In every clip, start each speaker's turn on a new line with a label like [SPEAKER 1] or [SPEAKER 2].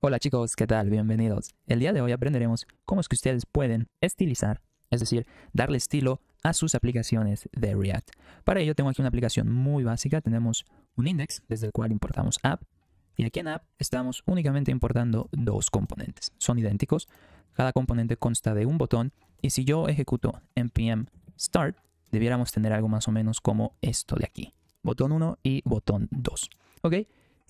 [SPEAKER 1] Hola chicos, ¿qué tal? Bienvenidos. El día de hoy aprenderemos cómo es que ustedes pueden estilizar, es decir, darle estilo a sus aplicaciones de React. Para ello tengo aquí una aplicación muy básica. Tenemos un index desde el cual importamos app. Y aquí en app estamos únicamente importando dos componentes. Son idénticos. Cada componente consta de un botón. Y si yo ejecuto npm start, debiéramos tener algo más o menos como esto de aquí. Botón 1 y botón 2. ¿Ok?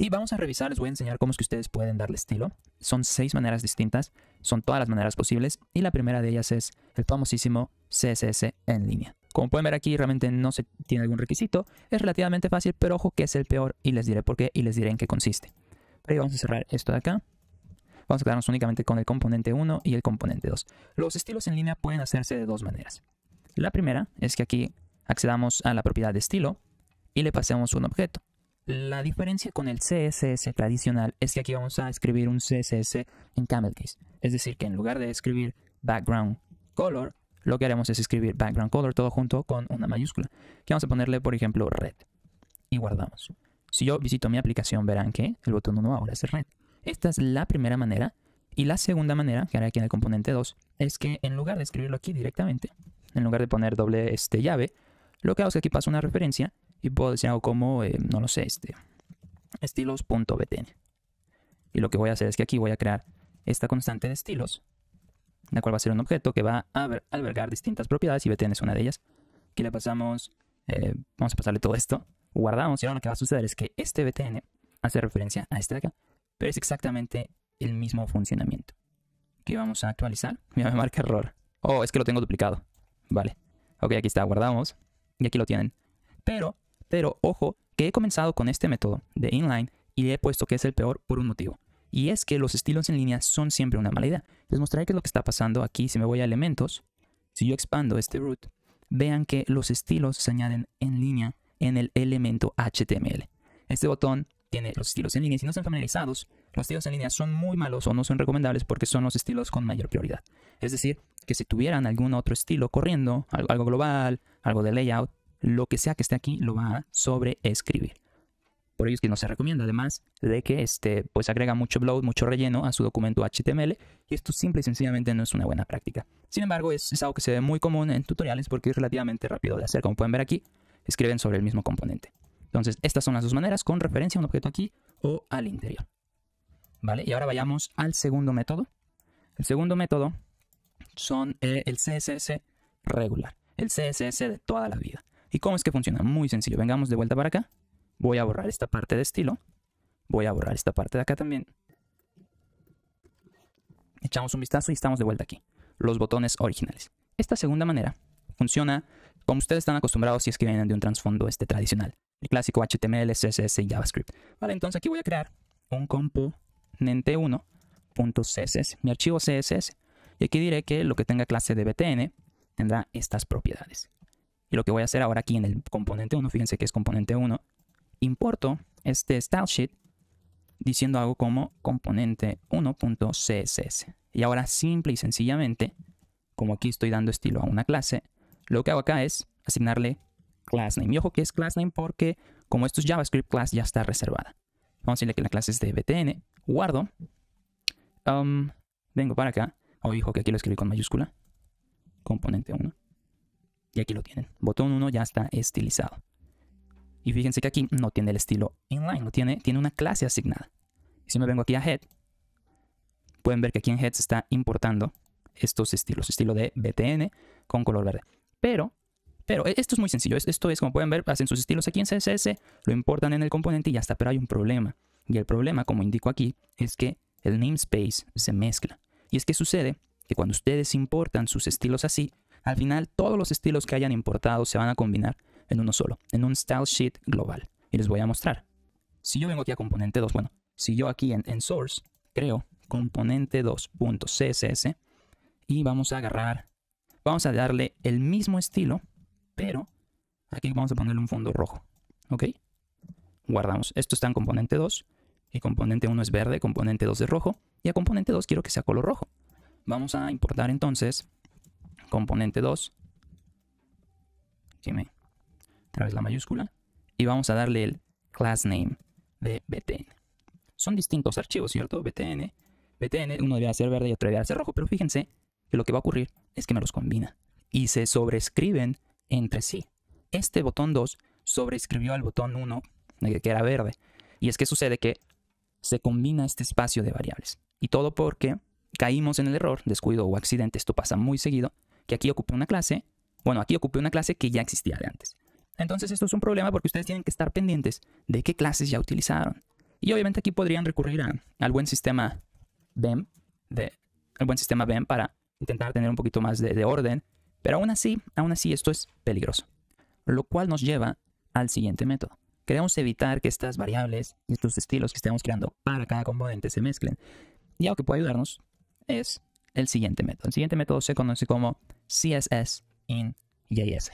[SPEAKER 1] Y vamos a revisar, les voy a enseñar cómo es que ustedes pueden darle estilo. Son 6 maneras distintas, son todas las maneras posibles. Y la primera de ellas es el famosísimo CSS en línea. Como pueden ver aquí, realmente no se tiene algún requisito. Es relativamente fácil, pero ojo que es el peor y les diré por qué y les diré en qué consiste. Pero ahí vamos a cerrar esto de acá. Vamos a quedarnos únicamente con el componente 1 y el componente 2. Los estilos en línea pueden hacerse de dos maneras. La primera es que aquí accedamos a la propiedad de estilo y le pasemos un objeto. La diferencia con el CSS tradicional es que aquí vamos a escribir un CSS en camel case. Es decir, que en lugar de escribir background color, lo que haremos es escribir background color todo junto con una mayúscula. Aquí vamos a ponerle, por ejemplo, red. Y guardamos. Si yo visito mi aplicación, verán que el botón 1 ahora es red. Esta es la primera manera. Y la segunda manera, que haré aquí en el componente 2, es que en lugar de escribirlo aquí directamente, en lugar de poner doble llave, lo que hago es que aquí paso una referencia y puedo decir algo como, no lo sé, estilos.btn. Y lo que voy a hacer es que aquí voy a crear esta constante de estilos, la cual va a ser un objeto que va a albergar distintas propiedades y btn es una de ellas. Aquí le pasamos, vamos a pasarle todo esto, guardamos y ahora lo que va a suceder es que este btn hace referencia a este de acá, pero es exactamente el mismo funcionamiento. Aquí vamos a actualizar, mira, me marca error. Oh, es que lo tengo duplicado. Vale, ok, aquí está, guardamos y aquí lo tienen. Pero ojo, que he comenzado con este método de inline y le he puesto que es el peor por un motivo. Y es que los estilos en línea son siempre una mala idea. Les mostraré qué es lo que está pasando aquí. Si me voy a elementos, si yo expando este root, vean que los estilos se añaden en línea en el elemento HTML. Este botón tiene los estilos en línea. Si no están familiarizados, los estilos en línea son muy malos o no son recomendables porque son los estilos con mayor prioridad. Es decir, que si tuvieran algún otro estilo corriendo, algo global, algo de layout, lo que sea que esté aquí lo va a sobreescribir. Por ello es que no se recomienda, además de que pues agrega mucho bloat, mucho relleno a su documento HTML, y esto simple y sencillamente no es una buena práctica. Sin embargo, es algo que se ve muy común en tutoriales porque es relativamente rápido de hacer. Como pueden ver aquí, escriben sobre el mismo componente. Entonces, estas son las dos maneras, con referencia a un objeto aquí o al interior. ¿Vale? Y ahora vayamos al segundo método. El segundo método son el CSS regular, el CSS de toda la vida. ¿Y cómo es que funciona? Muy sencillo. Vengamos de vuelta para acá. Voy a borrar esta parte de estilo. Voy a borrar esta parte de acá también. Echamos un vistazo y estamos de vuelta aquí. Los botones originales. Esta segunda manera funciona como ustedes están acostumbrados si es que vienen de un trasfondo tradicional. El clásico HTML, CSS y JavaScript. Vale, entonces aquí voy a crear un componente1.css, mi archivo CSS. Y aquí diré que lo que tenga clase de btn tendrá estas propiedades. Y lo que voy a hacer ahora aquí en el componente 1, fíjense que es componente 1, importo este style sheet diciendo algo como componente1.css. Y ahora simple y sencillamente, como aquí estoy dando estilo a una clase, lo que hago acá es asignarle class name. Y ojo que es class name porque como esto es JavaScript, class ya está reservada. Vamos a decirle que la clase es de btn, guardo, vengo para acá, dijo que aquí lo escribí con mayúscula, componente 1. Y aquí lo tienen. Botón 1 ya está estilizado. Y fíjense que aquí no tiene el estilo inline, no tiene una clase asignada. Y si me vengo aquí a head, pueden ver que aquí en head se está importando estos estilos, estilo de btn con color verde. Pero esto es muy sencillo. Esto es, como pueden ver, hacen sus estilos aquí en CSS, lo importan en el componente y ya está. Pero hay un problema. Y el problema, como indico aquí, es que el namespace se mezcla. Y es que sucede que cuando ustedes importan sus estilos así, al final todos los estilos que hayan importado se van a combinar en uno solo, en un style sheet global. Y les voy a mostrar. Si yo vengo aquí a componente 2, bueno, si yo aquí en source creo componente 2.css y vamos a darle el mismo estilo, pero aquí vamos a ponerle un fondo rojo. ¿Ok? Guardamos. Esto está en componente 2 y componente 1 es verde, componente 2 es rojo y a componente 2 quiero que sea color rojo. Vamos a importar entonces componente 2, otra vez la mayúscula, y vamos a darle el class name de btn. son distintos archivos, ¿cierto? BTN, uno debería ser verde y otro debería ser rojo, pero fíjense que lo que va a ocurrir es que me los combina y se sobrescriben entre sí. Este botón 2 sobrescribió al botón 1, que era verde. Y es que sucede que se combina este espacio de variables. Y todo porque caímos en el error, descuido o accidente, esto pasa muy seguido, que aquí ocupé una clase, que ya existía de antes. Entonces esto es un problema porque ustedes tienen que estar pendientes de qué clases ya utilizaron. Y obviamente aquí podrían recurrir al buen sistema BEM, para intentar tener un poquito más de orden, pero aún así esto es peligroso. Lo cual nos lleva al siguiente método. Queremos evitar que estas variables y estos estilos que estemos creando para cada componente se mezclen. Y algo que puede ayudarnos es el siguiente método. El siguiente método se conoce como CSS in JS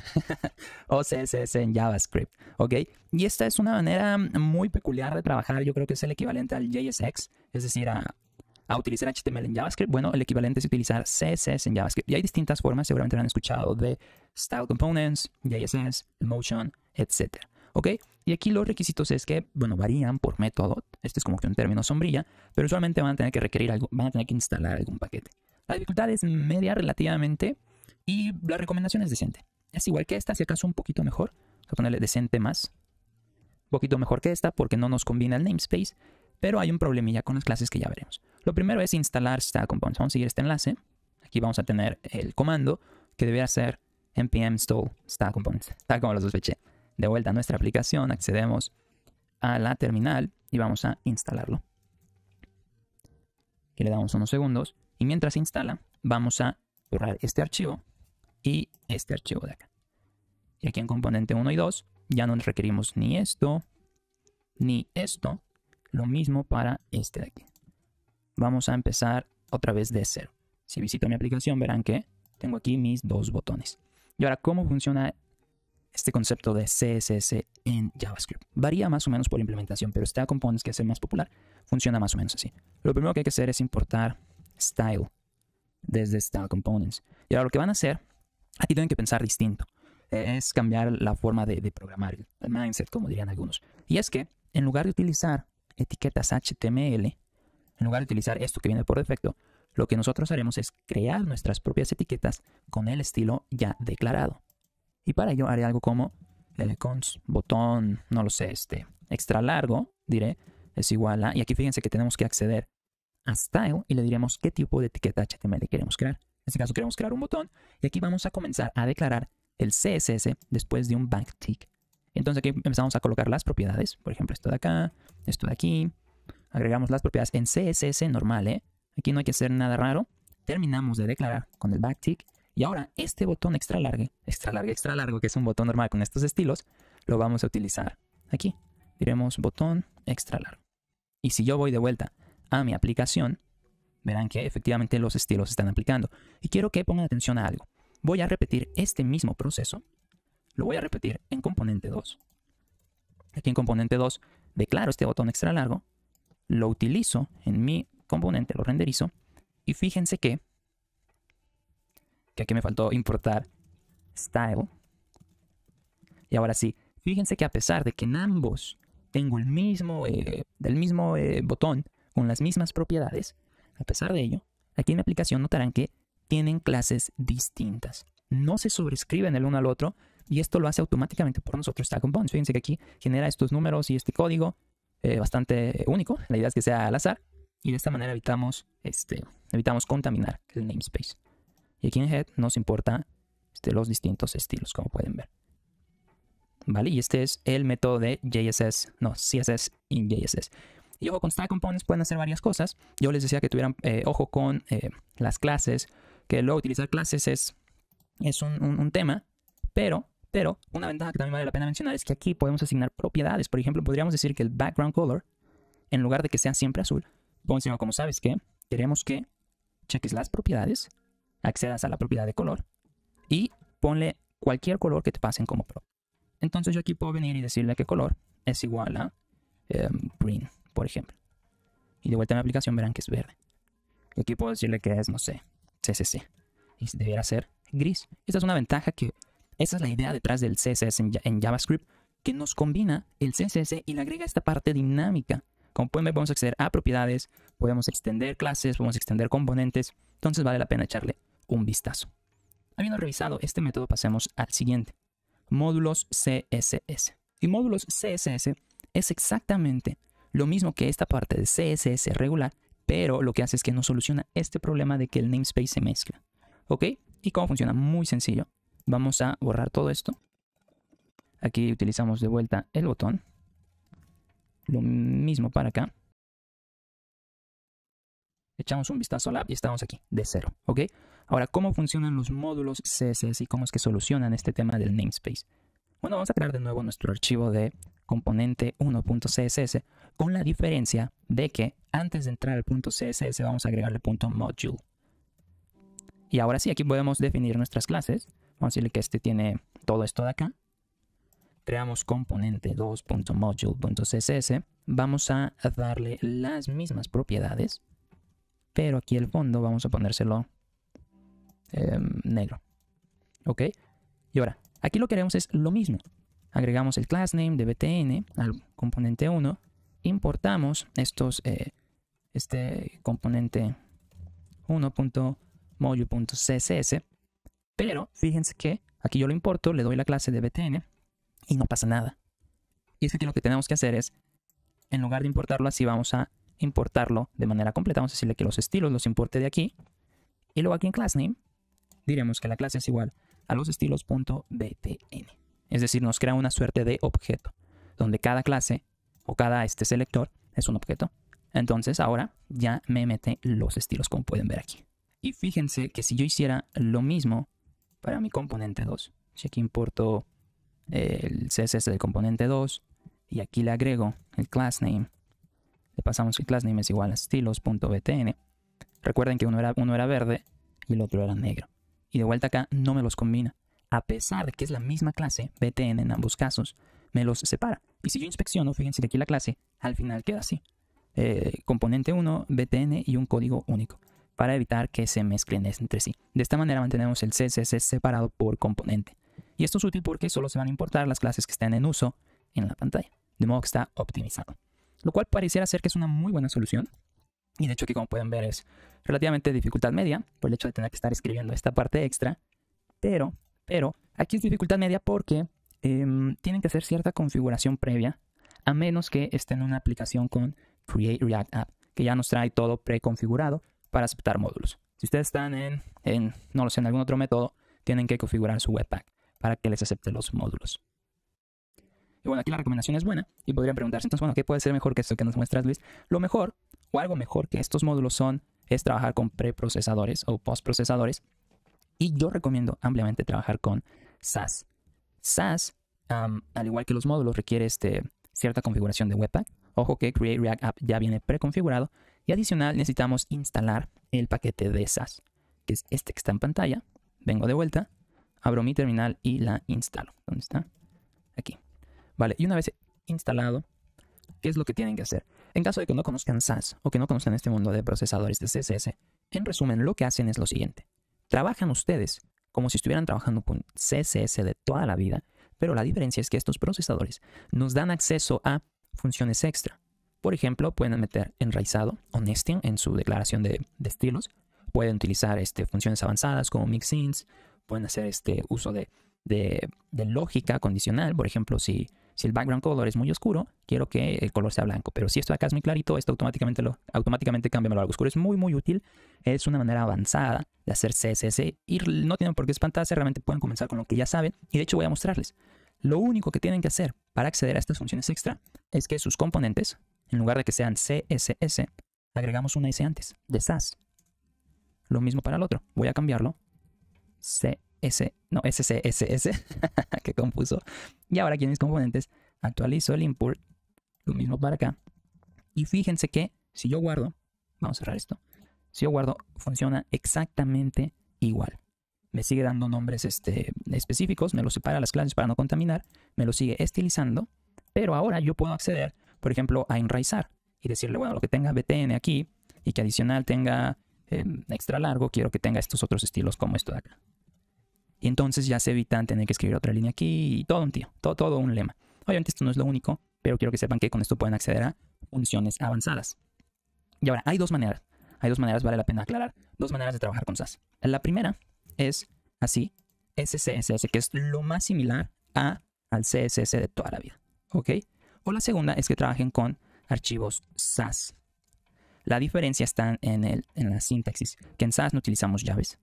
[SPEAKER 1] o CSS en JavaScript, ¿ok? Y esta es una manera muy peculiar de trabajar. Yo creo que es el equivalente al JSX, es decir, a utilizar HTML en JavaScript. Bueno, el equivalente es utilizar CSS en JavaScript. Y hay distintas formas, seguramente lo han escuchado, de Style Components, JSS, Emotion, etc. ¿Ok? Y aquí los requisitos es que, varían por método. Este es como que un término sombrilla, pero usualmente van a tener que requerir algo, van a tener que instalar algún paquete. La dificultad es media relativamente y la recomendación es decente. Es igual que esta, si acaso un poquito mejor. Vamos a ponerle decente más. Un poquito mejor que esta porque no nos combina el namespace, pero hay un problemilla con las clases que ya veremos. Lo primero es instalar Style Components. Vamos a seguir este enlace. Aquí vamos a tener el comando que debería ser npm install Style Components, tal como lo sospeché. De vuelta a nuestra aplicación, accedemos a la terminal y vamos a instalarlo. Aquí le damos unos segundos y mientras se instala, vamos a borrar este archivo y este archivo de acá. Y aquí en componente 1 y 2 ya no requerimos ni esto ni esto. Lo mismo para este de aquí. Vamos a empezar otra vez de cero. Si visito mi aplicación verán que tengo aquí mis dos botones. Y ahora, ¿cómo funciona este concepto de CSS en JavaScript? Varía más o menos por implementación, pero Style Components, que es el más popular, funciona más o menos así. Lo primero que hay que hacer es importar Style desde Style Components. Y ahora lo que van a hacer, aquí tienen que pensar distinto. Es cambiar la forma de programar, el mindset, como dirían algunos. Y es que, en lugar de utilizar etiquetas HTML, en lugar de utilizar esto que viene por defecto, lo que nosotros haremos es crear nuestras propias etiquetas con el estilo ya declarado. Y para ello haré algo como cons botón, no lo sé, extra largo, diré, es igual a, y aquí fíjense que tenemos que acceder a style y le diremos qué tipo de etiqueta HTML queremos crear. En este caso queremos crear un botón y aquí vamos a comenzar a declarar el CSS después de un backtick. Entonces aquí empezamos a colocar las propiedades, por ejemplo esto de acá, esto de aquí, agregamos las propiedades en CSS normal, Aquí no hay que hacer nada raro. Terminamos de declarar con el backtick. Y ahora este botón extra largo, que es un botón normal con estos estilos, lo vamos a utilizar aquí. Diremos botón extra largo. Y si yo voy de vuelta a mi aplicación, verán que efectivamente los estilos se están aplicando. Y quiero que pongan atención a algo. Voy a repetir este mismo proceso. Lo voy a repetir en componente 2. Aquí en componente 2 declaro este botón extra largo. Lo utilizo en mi componente, lo renderizo. Y fíjense que aquí me faltó importar style. Y ahora sí, fíjense que a pesar de que en ambos tengo el mismo botón con las mismas propiedades, a pesar de ello, aquí en mi aplicación notarán que tienen clases distintas. No se sobrescriben el uno al otro y esto lo hace automáticamente por nosotros Style Components. Fíjense que aquí genera estos números y este código bastante único. La idea es que sea al azar y de esta manera evitamos contaminar el namespace. Y aquí en Head nos importa los distintos estilos, como pueden ver. Vale, y este es el método de CSS in JSS. Y ojo, con Style Components pueden hacer varias cosas. Yo les decía que tuvieran ojo con las clases, que luego utilizar clases es un tema, pero una ventaja que también vale la pena mencionar es que aquí podemos asignar propiedades. Por ejemplo, podríamos decir que el background color, en lugar de que sea siempre azul, podemos decir, como sabes que queremos que cheques las propiedades, accedas a la propiedad de color y ponle cualquier color que te pasen como pro. Entonces yo aquí puedo venir y decirle que color es igual a green, por ejemplo. Y de vuelta a mi aplicación verán que es verde. Y aquí puedo decirle que es, no sé, CSS. Y debiera ser gris. Esta es una ventaja esa es la idea detrás del CSS en JavaScript, que nos combina el CSS y le agrega esta parte dinámica. Como pueden ver, podemos acceder a propiedades, podemos extender clases, podemos extender componentes. Entonces vale la pena echarle un vistazo. Habiendo revisado este método, pasemos al siguiente. Módulos CSS. Y módulos CSS es exactamente lo mismo que esta parte de CSS regular, pero lo que hace es que nos soluciona este problema de que el namespace se mezcla. ¿Ok? ¿Y cómo funciona? Muy sencillo. Vamos a borrar todo esto. Aquí utilizamos de vuelta el botón. Lo mismo para acá. Echamos un vistazo al app y estamos aquí, de cero. ¿Ok? Ahora, ¿cómo funcionan los módulos CSS y cómo es que solucionan este tema del namespace? Bueno, vamos a crear de nuevo nuestro archivo de componente 1.css con la diferencia de que antes de entrar al punto CSS vamos a agregarle punto module. Y ahora sí, aquí podemos definir nuestras clases. Vamos a decirle que este tiene todo esto de acá. Creamos componente 2.module.css. Vamos a darle las mismas propiedades, pero aquí el fondo vamos a ponérselo negro. ¿Ok? Y ahora, aquí lo que haremos es lo mismo. Agregamos el class name de btn al componente 1. Importamos este componente 1.module.css. Pero fíjense que aquí yo lo importo, le doy la clase de btn y no pasa nada. Y es que aquí lo que tenemos que hacer es, en lugar de importarlo así, vamos a importarlo de manera completa. Vamos a decirle que los estilos los importe de aquí. Y luego aquí en class name diremos que la clase es igual a los estilos.btn. Es decir, nos crea una suerte de objeto, donde cada clase o cada selector es un objeto. Entonces ahora ya me mete los estilos, como pueden ver aquí. Y fíjense que si yo hiciera lo mismo para mi componente 2, si aquí importo el CSS del componente 2 y aquí le agrego el class name, le pasamos que el class name es igual a estilos.btn. Recuerden que uno era verde y el otro era negro. Y de vuelta acá no me los combina. A pesar de que es la misma clase, btn en ambos casos, me los separa. Y si yo inspecciono, fíjense que aquí la clase al final queda así. Componente 1, btn y un código único, para evitar que se mezclen entre sí. De esta manera mantenemos el CSS separado por componente. Y esto es útil porque solo se van a importar las clases que estén en uso en la pantalla. De modo que está optimizado. Lo cual pareciera ser que es una muy buena solución. Y de hecho aquí, como pueden ver, es relativamente dificultad media por el hecho de tener que estar escribiendo esta parte extra. Pero aquí es dificultad media porque tienen que hacer cierta configuración previa, a menos que estén en una aplicación con Create React App, que ya nos trae todo preconfigurado para aceptar módulos. Si ustedes están no lo sé, en algún otro método, tienen que configurar su Webpack para que les acepte los módulos. Y bueno, aquí la recomendación es buena y podrían preguntarse, entonces, bueno, ¿qué puede ser mejor que esto que nos muestras, Luis? Lo mejor, o algo mejor que estos módulos es trabajar con preprocesadores o postprocesadores. Y yo recomiendo ampliamente trabajar con Sass. Sass, al igual que los módulos, requiere cierta configuración de Webpack. Ojo que Create React App ya viene preconfigurado. Y adicional necesitamos instalar el paquete de Sass, que es este que está en pantalla. Vengo de vuelta, abro mi terminal y la instalo. ¿Dónde está? Aquí. Vale, y una vez instalado, ¿qué es lo que tienen que hacer? En caso de que no conozcan Sass o que no conozcan este mundo de procesadores de CSS, en resumen, lo que hacen es lo siguiente. Trabajan ustedes como si estuvieran trabajando con CSS de toda la vida, pero la diferencia es que estos procesadores nos dan acceso a funciones extra. Por ejemplo, pueden meter enraizado o nesting en su declaración de estilos. Pueden utilizar funciones avanzadas como mixins. Pueden hacer uso de lógica condicional. Por ejemplo, si el background color es muy oscuro, quiero que el color sea blanco. Pero si esto de acá es muy clarito, esto automáticamente cambia a algo oscuro. Es muy, muy útil. Es una manera avanzada de hacer CSS. Y no tienen por qué espantarse. Realmente pueden comenzar con lo que ya saben. Y de hecho voy a mostrarles. Lo único que tienen que hacer para acceder a estas funciones extra es que sus componentes, en lugar de que sean CSS, agregamos una S antes, de Sass. Lo mismo para el otro. Voy a cambiarlo. SCSS. Qué confuso. Y ahora aquí en mis componentes actualizo el import. Lo mismo para acá. Y fíjense que si yo guardo, vamos a cerrar esto. Si yo guardo, funciona exactamente igual. Me sigue dando nombres específicos, me lo separa las clases para no contaminar, me lo sigue estilizando, pero ahora yo puedo acceder, por ejemplo, a enraizar y decirle, bueno, lo que tenga btn aquí y que adicional tenga extra largo, quiero que tenga estos otros estilos como esto de acá. Y entonces ya se evitan tener que escribir otra línea aquí y todo un lema. Obviamente esto no es lo único, pero quiero que sepan que con esto pueden acceder a funciones avanzadas. Y ahora, hay dos maneras, vale la pena aclarar, dos maneras de trabajar con Sass. La primera es así, SCSS, que es lo más similar al CSS de toda la vida, ¿ok? O la segunda es que trabajen con archivos Sass. La diferencia está en la sintaxis, que en Sass no utilizamos llaves.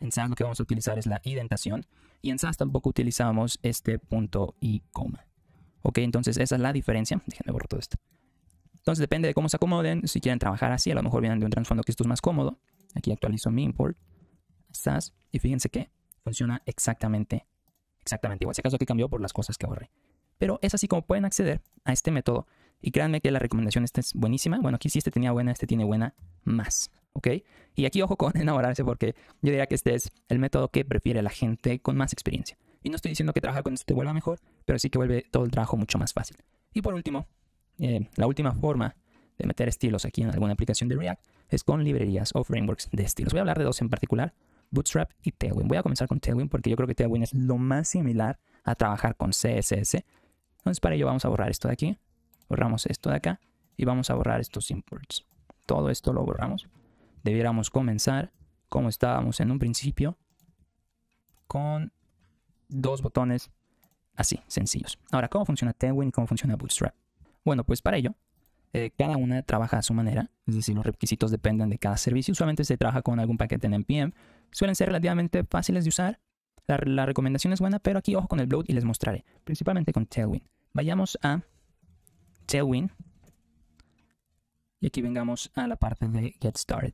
[SPEAKER 1] En Sass lo que vamos a utilizar es la indentación, y en Sass tampoco utilizamos este punto y coma. Ok, entonces esa es la diferencia. Déjenme borrar todo esto. Entonces depende de cómo se acomoden. Si quieren trabajar así, a lo mejor vienen de un trasfondo que esto es más cómodo. Aquí actualizo mi import Sass y fíjense que funciona exactamente igual. Si acaso aquí cambió por las cosas que borré. Pero es así como pueden acceder a este método. Y créanme que la recomendación esta es buenísima. Bueno, aquí sí este tenía buena, este tiene buena más. ¿Ok? Y aquí ojo con enamorarse, porque yo diría que este es el método que prefiere la gente con más experiencia. Y no estoy diciendo que trabajar con esto te vuelva mejor, pero sí que vuelve todo el trabajo mucho más fácil. Y por último, la última forma de meter estilos aquí en alguna aplicación de React es con librerías o frameworks de estilos. Voy a hablar de dos en particular, Bootstrap y Tailwind. Voy a comenzar con Tailwind porque yo creo que Tailwind es lo más similar a trabajar con CSS. Entonces para ello vamos a borrar esto de aquí, borramos esto de acá y vamos a borrar estos imports. Todo esto lo borramos. Debiéramos comenzar como estábamos en un principio, con dos botones así, sencillos. Ahora, ¿cómo funciona Tailwind y cómo funciona Bootstrap? Bueno, pues para ello, cada una trabaja a su manera, es decir, los requisitos dependen de cada servicio. Usualmente se trabaja con algún paquete en NPM, suelen ser relativamente fáciles de usar. La recomendación es buena, pero aquí ojo con el bloat y les mostraré, principalmente con Tailwind. Vayamos a Tailwind y aquí vengamos a la parte de Get Started.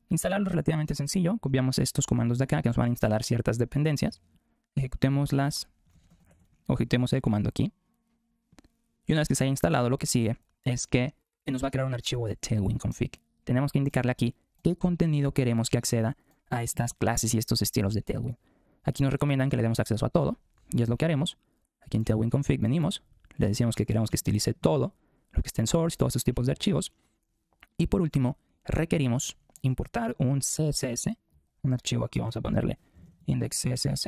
[SPEAKER 1] Instalarlo es relativamente sencillo. Copiamos estos comandos de acá que nos van a instalar ciertas dependencias. Ejecutemos el comando aquí. Y una vez que se haya instalado, lo que sigue es que nos va a crear un archivo de Tailwind config. Tenemos que indicarle aquí qué contenido queremos que acceda a estas clases y estos estilos de Tailwind. Aquí nos recomiendan que le demos acceso a todo, y es lo que haremos. Aquí en Tailwind config venimos, le decimos que queremos que estilice todo lo que esté en source, todos estos tipos de archivos. Y por último, requerimos importar un CSS, un archivo aquí vamos a ponerle index CSS,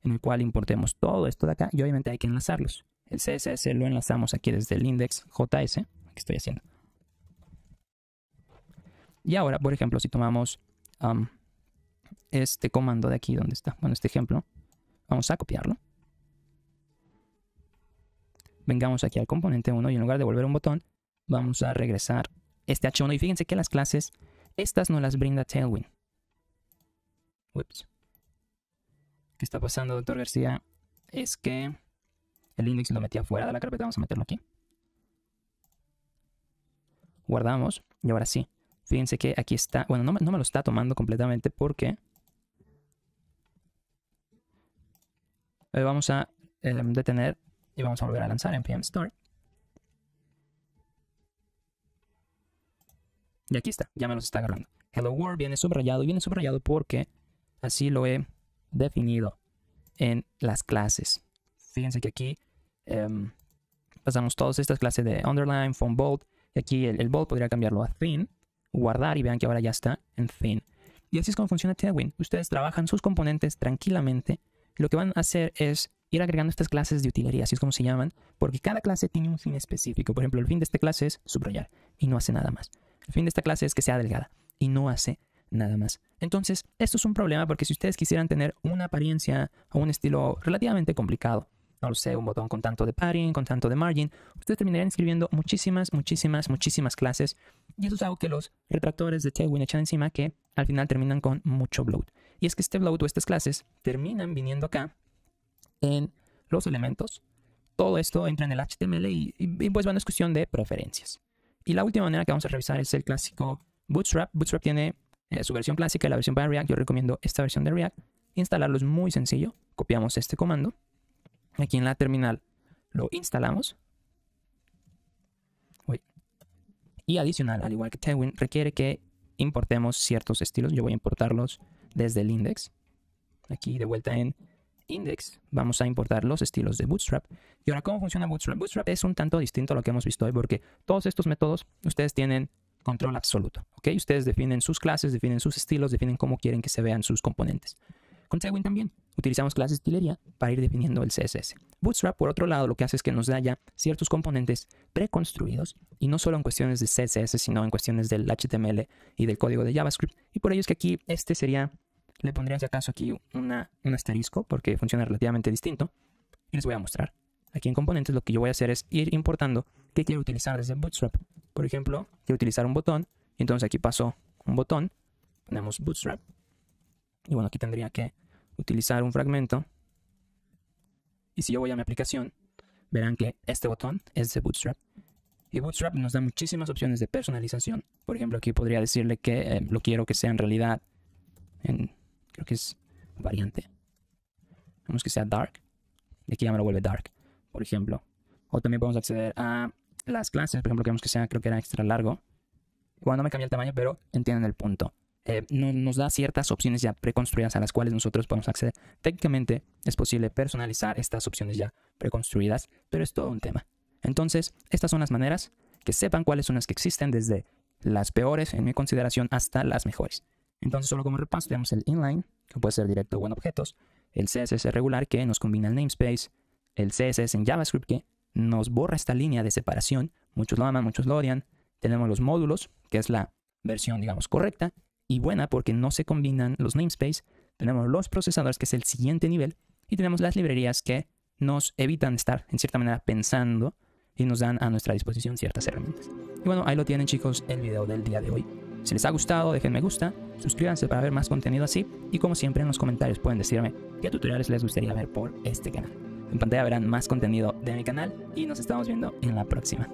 [SPEAKER 1] en el cual importemos todo esto de acá y obviamente hay que enlazarlos. El CSS lo enlazamos aquí desde el index JS, que estoy haciendo. Y ahora, por ejemplo, si tomamos este comando de aquí, donde está, bueno, este ejemplo, vamos a copiarlo. Vengamos aquí al componente 1 y en lugar de volver un botón, vamos a regresar este H1 y fíjense que las clases estas no las brinda Tailwind. Ups. ¿Qué está pasando, doctor García? Es que el index lo metí afuera de la carpeta. Vamos a meterlo aquí. Guardamos. Y ahora sí. Fíjense que aquí está. Bueno, no me lo está tomando completamente porque vamos a detener y vamos a volver a lanzar npm start. Y aquí está, ya me los está agarrando. Hello World viene subrayado y viene subrayado porque así lo he definido en las clases. Fíjense que aquí pasamos todas estas clases de underline, font bold. Y aquí el bold podría cambiarlo a thin, guardar y vean que ahora ya está en thin. Y así es como funciona Tailwind. Ustedes trabajan sus componentes tranquilamente. Lo que van a hacer es ir agregando estas clases de utilería, así es como se llaman, porque cada clase tiene un fin específico. Por ejemplo, el fin de esta clase es subrayar y no hace nada más. El fin de esta clase es que sea delgada y no hace nada más. Entonces, esto es un problema porque si ustedes quisieran tener una apariencia o un estilo relativamente complicado, no lo sé, un botón con tanto de padding, con tanto de margin, ustedes terminarían escribiendo muchísimas clases y eso es algo que los retractores de Tailwind echan encima, que al final terminan con mucho bloat. Y es que este bloat o estas clases terminan viniendo acá en los elementos. Todo esto entra en el HTML y pues bueno, es cuestión de preferencias. Y la última manera que vamos a revisar es el clásico Bootstrap. Bootstrap tiene su versión clásica y la versión para React. Yo recomiendo esta versión de React. Instalarlo es muy sencillo. Copiamos este comando. Aquí en la terminal lo instalamos. Y adicional, al igual que Tailwind, requiere que importemos ciertos estilos. Yo voy a importarlos desde el index. Aquí de vuelta en index vamos a importar los estilos de Bootstrap. Y ahora, ¿cómo funciona Bootstrap? Bootstrap es un tanto distinto a lo que hemos visto hoy porque todos estos métodos ustedes tienen control absoluto, ¿ok? Ustedes definen sus clases, definen sus estilos, definen cómo quieren que se vean sus componentes. Con Tailwind también. utilizamos clases de utilería para ir definiendo el CSS. Bootstrap, por otro lado, lo que hace es que nos da ya ciertos componentes preconstruidos, y no solo en cuestiones de CSS, sino en cuestiones del HTML y del código de JavaScript. Y por ello es que aquí este sería, le pondría si acaso aquí un asterisco, porque funciona relativamente distinto. Y les voy a mostrar. Aquí en componentes lo que yo voy a hacer es ir importando qué quiero utilizar desde Bootstrap. Por ejemplo, quiero utilizar un botón, y entonces aquí paso un botón, ponemos Bootstrap. Y bueno, aquí tendría que utilizar un fragmento. Y si yo voy a mi aplicación, verán que este botón es de Bootstrap. Y Bootstrap nos da muchísimas opciones de personalización. Por ejemplo, aquí podría decirle que lo quiero que sea en realidad creo que es variante. Vamos que sea dark. Y aquí ya me lo vuelve dark, por ejemplo. O también podemos acceder a las clases. Por ejemplo, queremos que sea, creo que era extra largo. Bueno, no me cambia el tamaño, pero entienden el punto. Nos da ciertas opciones ya preconstruidas a las cuales nosotros podemos acceder. Técnicamente es posible personalizar estas opciones ya preconstruidas, pero es todo un tema. Entonces, estas son las maneras, que sepan cuáles son las que existen, desde las peores en mi consideración hasta las mejores. Entonces, solo como repaso, tenemos el inline, que puede ser directo o en objetos, el CSS regular, que nos combina el namespace, el CSS en JavaScript, que nos borra esta línea de separación. Muchos lo aman, muchos lo odian. Tenemos los módulos, que es la versión, digamos, correcta y buena porque no se combinan los namespace. Tenemos los procesadores, que es el siguiente nivel, y tenemos las librerías que nos evitan estar en cierta manera pensando y nos dan a nuestra disposición ciertas herramientas. Y bueno, ahí lo tienen, chicos, el video del día de hoy. Si les ha gustado, dejen me gusta, suscríbanse para ver más contenido así, y como siempre en los comentarios pueden decirme qué tutoriales les gustaría ver por este canal. En pantalla verán más contenido de mi canal y nos estamos viendo en la próxima.